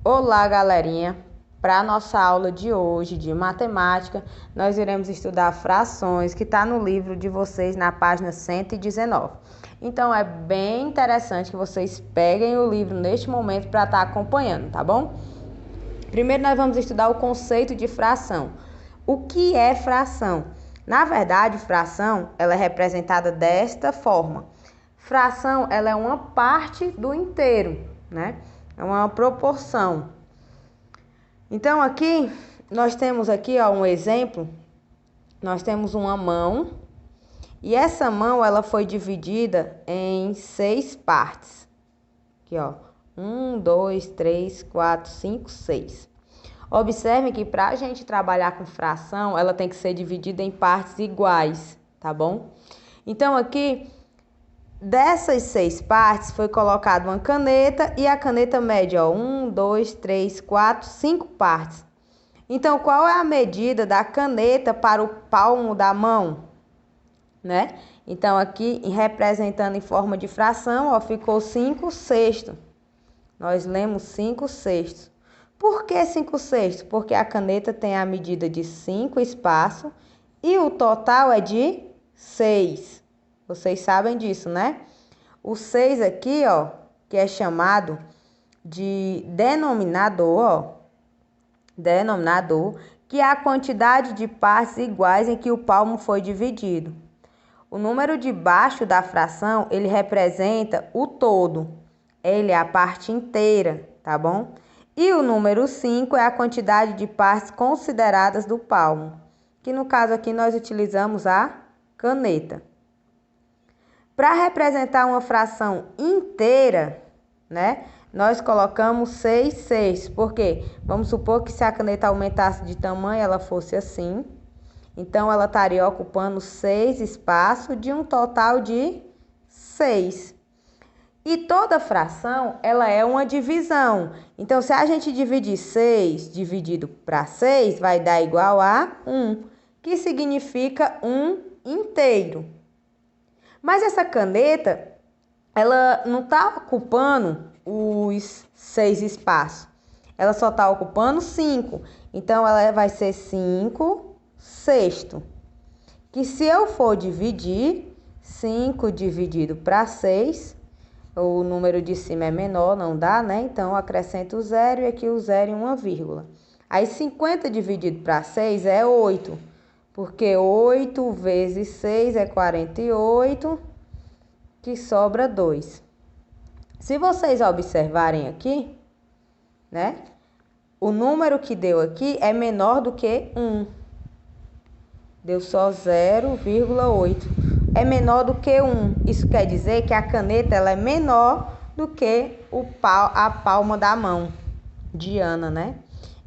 Olá, galerinha! Para a nossa aula de hoje de matemática, nós iremos estudar frações que está no livro de vocês na página 119. Então, é bem interessante que vocês peguem o livro neste momento para estar acompanhando, tá bom? Primeiro, nós vamos estudar o conceito de fração. O que é fração? Na verdade, fração ela é representada desta forma. Fração ela é uma parte do inteiro, né? É uma proporção. Então, aqui, nós temos aqui, ó, um exemplo. Nós temos uma mão e essa mão ela foi dividida em 6 partes. Aqui, ó, 1, 2, 3, 4, 5, 6. Observe que para a gente trabalhar com fração, ela tem que ser dividida em partes iguais, tá bom? Então, aqui, dessas 6 partes, foi colocada uma caneta e a caneta mede, ó, 1, 2, 3, 4, 5 partes. Então, qual é a medida da caneta para o palmo da mão, né? Então, aqui, representando em forma de fração, ó, ficou 5/6. Nós lemos 5/6. Por que 5/6? Porque a caneta tem a medida de 5 espaços e o total é de 6. Vocês sabem disso, né? O 6 aqui, ó, que é chamado de denominador, ó. Denominador, que é a quantidade de partes iguais em que o palmo foi dividido. O número de baixo da fração, ele representa o todo. Ele é a parte inteira, tá bom? E o número 5 é a quantidade de partes consideradas do palmo, que no caso aqui nós utilizamos a caneta. Para representar uma fração inteira, né, nós colocamos 6/6. Por quê? Vamos supor que se a caneta aumentasse de tamanho, ela fosse assim. Então, ela estaria ocupando 6 espaços de um total de 6. E toda fração, ela é uma divisão. Então, se a gente dividir 6 dividido para 6, vai dar igual a 1, que significa 1 inteiro. Mas essa caneta, ela não está ocupando os 6 espaços. Ela só está ocupando 5. Então, ela vai ser 5/6. Que se eu for dividir, 5 dividido para 6... o número de cima é menor, não dá, né? Então, acrescento o 0 e aqui o 0 e uma vírgula. Aí, 50 dividido para 6 é 8, porque 8 vezes 6 é 48, que sobra 2. Se vocês observarem aqui, né? O número que deu aqui é menor do que 1. Deu só 0,8. É menor do que 1. Isso quer dizer que a caneta ela é menor do que a palma da mão de Ana, né?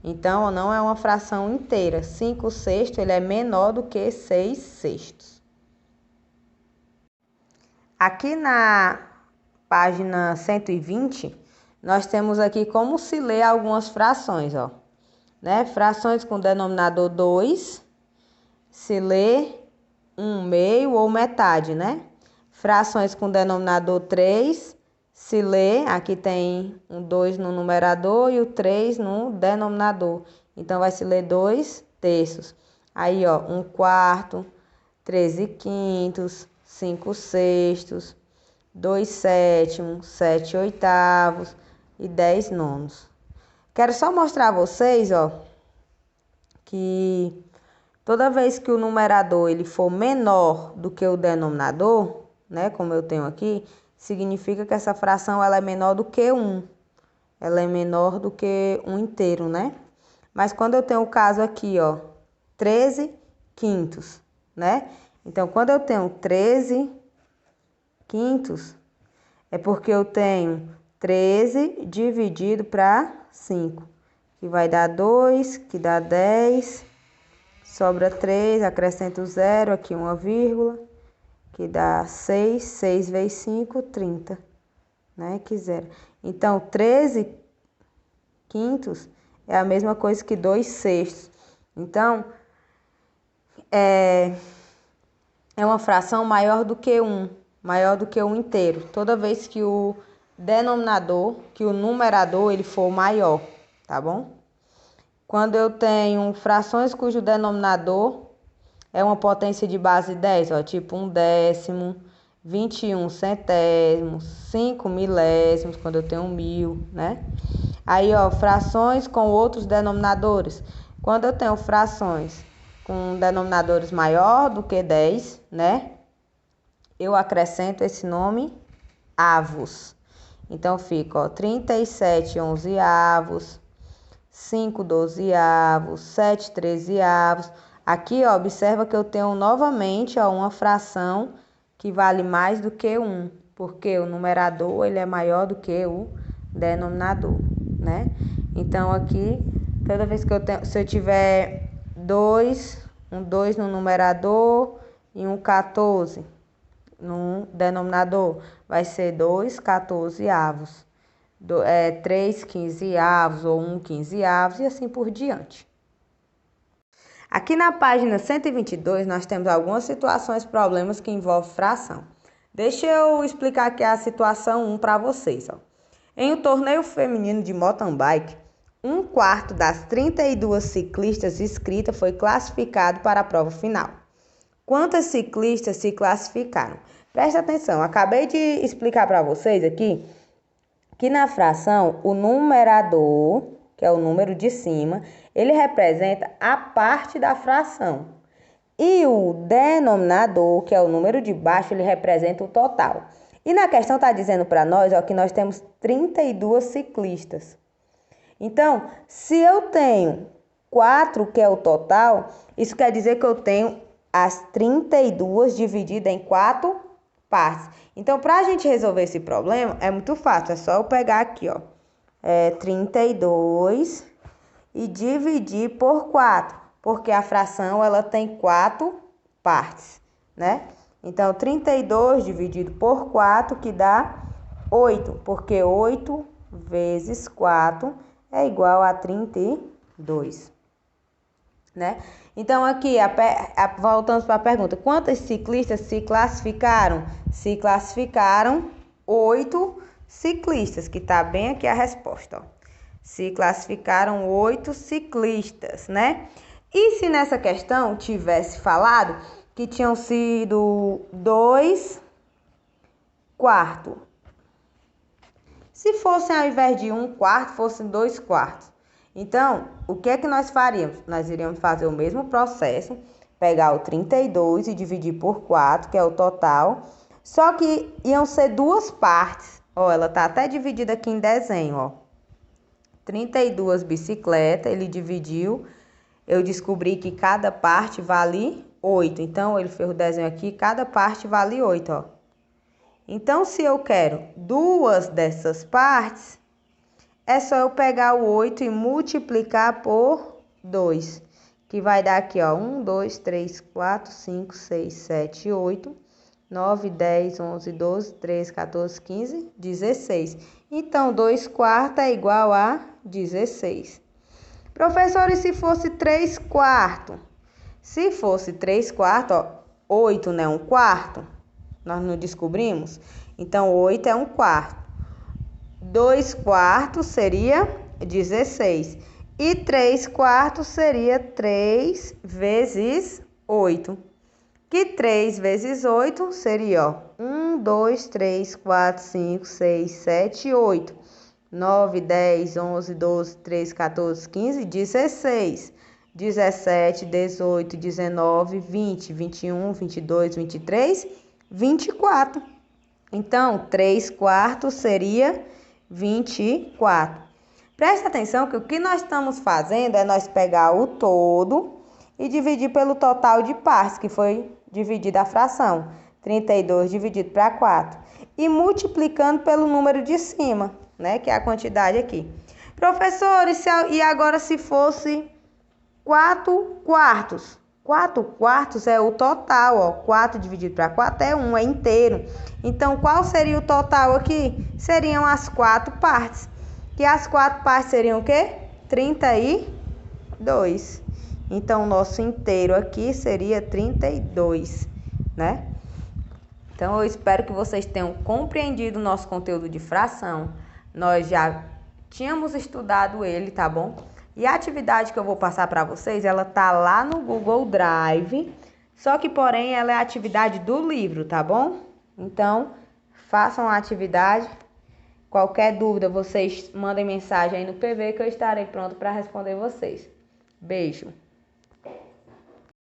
Então, não é uma fração inteira. 5/6 ele é menor do que 6/6. Aqui na página 120, nós temos aqui como se lê algumas frações, ó. Né? Frações com denominador 2, se lê 1/2 ou metade, né? Frações com denominador 3, se lê, aqui tem um 2 no numerador e o 3 no denominador. Então, vai se ler 2/3. Aí, ó, 1/4, 13/5, 5/6, 2/7, 7/8 e 10/9. Quero só mostrar a vocês, ó, que toda vez que o numerador ele for menor do que o denominador, né, como eu tenho aqui, significa que essa fração ela é menor do que 1. Ela é menor do que 1 inteiro, né? Mas quando eu tenho o caso aqui, ó, 13/5, né? Então, quando eu tenho 13/5, é porque eu tenho 13 dividido para 5, que vai dar 2, que dá 10, sobra 3, acrescento 0, aqui uma vírgula, que dá 6, 6 vezes 5, 30, né? Que 0. Então, 13/5 é a mesma coisa que 2/6. Então, é uma fração maior do que 1, maior do que 1 inteiro. Toda vez que o denominador, que o numerador, ele for maior, tá bom? Quando eu tenho frações cujo denominador é uma potência de base 10, ó, tipo 1/10, 21 centésimos, 5 milésimos, quando eu tenho 1000, né? Aí, ó, frações com outros denominadores. Quando eu tenho frações com denominadores maior do que 10, né? Eu acrescento esse nome avos. Então, fica, ó, 37 onzeavos, 5 dozeavos, 7 trezeavos. Aqui, ó, observa que eu tenho novamente, ó, uma fração que vale mais do que 1, porque o numerador ele é maior do que o denominador, né? Então, aqui, toda vez que se eu tiver um 2 no numerador e um 14 no denominador, vai ser 2 quatorzeavos, 3 quinzeavos ou 1 quinzeavos e assim por diante. Aqui na página 122, nós temos algumas situações, problemas que envolvem fração. Deixa eu explicar aqui a situação 1 para vocês, ó. Em um torneio feminino de mountain bike, 1/4 das 32 ciclistas inscritas foi classificado para a prova final. Quantas ciclistas se classificaram? Presta atenção, acabei de explicar para vocês aqui que na fração o numerador, que é o número de cima, ele representa a parte da fração. E o denominador, que é o número de baixo, ele representa o total. E na questão está dizendo para nós, ó, que nós temos 32 ciclistas. Então, se eu tenho 4, que é o total, isso quer dizer que eu tenho as 32 divididas em 4 partes. Então, para a gente resolver esse problema, é muito fácil. É só eu pegar aqui, ó, 32 e dividir por 4, porque a fração ela tem 4 partes, né? Então, 32 dividido por 4, que dá 8, porque 8 vezes 4 é igual a 32, né? Então, aqui, voltando para a pergunta, quantas ciclistas se classificaram? Se classificaram 8 ciclistas, que está bem aqui a resposta, ó. Se classificaram 8 ciclistas, né? E se nessa questão tivesse falado que tinham sido 2/4? Se fossem, ao invés de 1/4, fossem 2/4. Então, o que é que nós faríamos? Nós iríamos fazer o mesmo processo, pegar o 32 e dividir por 4, que é o total, só que iam ser duas partes. Ó, ela tá até dividida aqui em desenho, ó. 32 bicicletas, ele dividiu, eu descobri que cada parte vale 8. Então, ele fez o desenho aqui, cada parte vale 8, ó. Então, se eu quero duas dessas partes, é só eu pegar o 8 e multiplicar por 2, que vai dar aqui, ó, 1, 2, 3, 4, 5, 6, 7, 8, 9, 10, 11, 12, 13, 14, 15, 16. Então, 2/4 é igual a 16. Professor, e se fosse 3/4? Se fosse 3/4, ó, 8 não é 1/4? Nós não descobrimos? Então, 8 é 1/4. 2/4 seria 16. E 3/4 seria 3 vezes 8. Que 3 vezes 8 seria, ó, 1, 2, 3, 4, 5, 6, 7, 8. 9, 10, 11, 12, 13, 14, 15, 16. 17, 18, 19, 20, 21, 22, 23, 24. Então, 3/4 seria 24. Presta atenção que o que nós estamos fazendo é nós pegar o todo e dividir pelo total de partes, que foi dividida a fração. 32 dividido para 4. E multiplicando pelo número de cima, né? Que é a quantidade aqui. Professor, e agora se fosse 4/4? 4/4 é o total, ó. 4 dividido para 4 é 1, é inteiro. Então, qual seria o total aqui? Seriam as 4 partes. Que as 4 partes seriam o quê? 32. Então, o nosso inteiro aqui seria 32, né? Então, eu espero que vocês tenham compreendido o nosso conteúdo de fração. Nós já tínhamos estudado ele, tá bom? E a atividade que eu vou passar para vocês, ela tá lá no Google Drive, só que porém ela é a atividade do livro, tá bom? Então, façam a atividade. Qualquer dúvida, vocês mandem mensagem aí no PV que eu estarei pronto para responder vocês. Beijo!